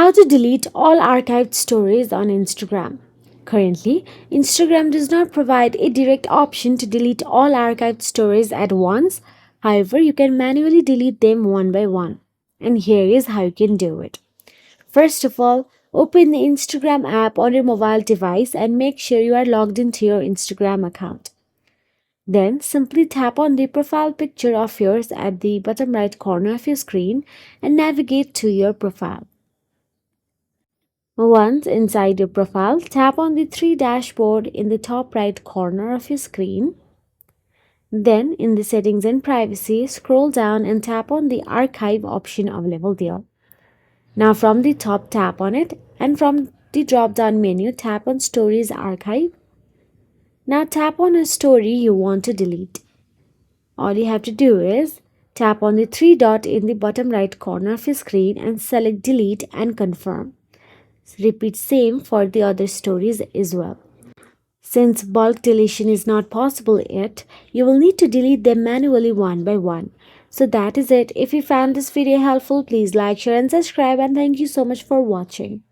How to delete all archived stories on Instagram. Currently, Instagram does not provide a direct option to delete all archived stories at once. However, you can manually delete them one by one. And here is how you can do it. First of all, open the Instagram app on your mobile device and make sure you are logged into your Instagram account. Then simply tap on the profile picture of yours at the bottom right corner of your screen and navigate to your profile. Once inside your profile, tap on the three dashboard in the top right corner of your screen. Then in the settings and privacy, scroll down and tap on the archive option available there. Now from the top, tap on it, and from the drop down menu, tap on Stories Archive. Now tap on a story you want to delete. All you have to do is tap on the three dot in the bottom right corner of your screen and select Delete and confirm. Repeat same for the other stories as well. Since bulk deletion is not possible yet, you will need to delete them manually one by one. So that is it. If you found this video helpful, please like, share and subscribe, and thank you so much for watching.